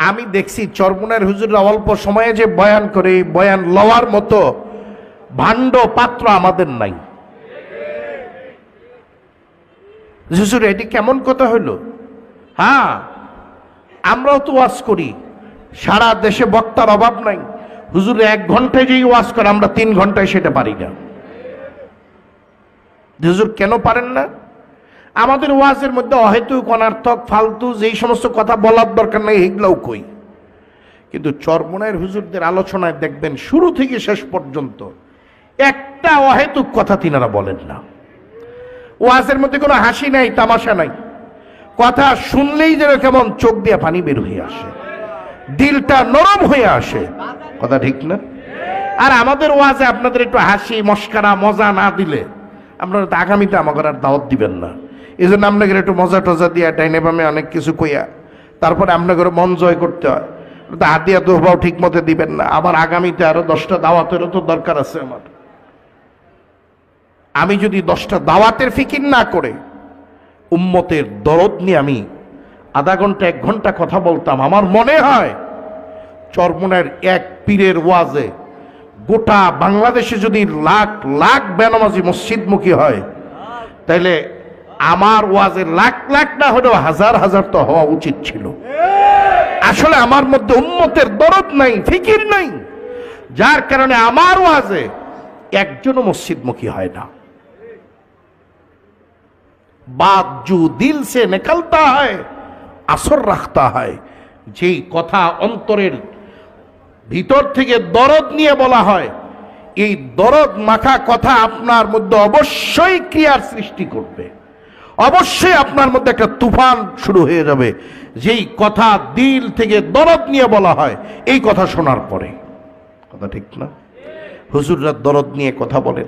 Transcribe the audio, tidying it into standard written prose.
আমি দেখছি চরমুনার হুজুররা অল্প সময়ে যে বয়ান করে, বয়ান লওয়ার মতো ভাণ্ড পাত্র আমাদের নাই। হুজুর এটি কেমন কথা হইল? হ্যাঁ, আমরাও তো ওয়াজ করি, সারা দেশে বক্তার অভাব নাই। হুজুর 1 ঘন্টায় যেই ওয়াজ করে আমরা 3 ঘন্টায় সেটা পারি না। হুজুর কেন পারেন না? আমাদের ওয়াজের মধ্যে অহেতুক, অনার্থক, ফালতু যেই সমস্ত কথা বলার দরকার নেই এগুলোও কই। কিন্তু চরমুনায়ের হুজুরদের আলোচনায় দেখবেন শুরু থেকে শেষ পর্যন্ত একটা অহেতুক কথা তিনারা বলেন না। ওয়াজের মধ্যে কোনো হাসি নাই, তামাশা নাই। কথা শুনলেই যেন কেমন চোখ দিয়ে পানি বের হয়ে আসে, দিলটা নরম হয়ে আসে। কথা ঠিক না? আর আমাদের ওয়াজে আপনাদের একটু হাসি মস্কারা মজা না দিলে আপনারা তো আগামীতে আমাকে আর দাওয়াত দিবেন না। এই জন্য আপনাকে একটু মজা টজা দিয়া ডাইনে বামে অনেক কিছু কইয়া তারপরে আপনাকে মন জয় করতে হয়। হাতিয়া দোহবাও ঠিক মতো দিবেন না। আবার আগামীতে আরো 10টা দাওয়াতেরও তো দরকার আছে আমার। আমি যদি 10টা দাওয়াতের ফিকির না করে উম্মতের দরদ নিয়ে আমি আধা ঘন্টা 1 ঘন্টা কথা বলতাম, আমার মনে হয় চরমুনার এক পীরের ওয়াজে গোটা বাংলাদেশে যদি লাখ লাখ বেনামাজি মসজিদমুখী হয়, তাইলে আমার ওয়াজের লাখ লাখ না হলেও হাজার হাজার তো হওয়া উচিত ছিল। আসলে আমার মধ্যে উম্মতের দরদ নাই, ফিকির নাই, যার কারণে আমার ওয়াজে একজনও মসজিদমুখী হয় না। बात जो दिल से निकलता है असर रखता है। যেই কথা অন্তরের ভিতর থেকে দরদ নিয়ে বলা হয়, এই দরদ মাখা কথা আপনার মধ্যে অবশ্যই ক্রিয়ার সৃষ্টি করবে, অবশ্যই আপনার মধ্যে একটা তুফান শুরু হয়ে যাবে। যেই কথা দিল থেকে দরদ নিয়ে বলা হয় এই কথা শোনার পরে। কথা ঠিক না? হুজুররা দরদ নিয়ে কথা বলেন।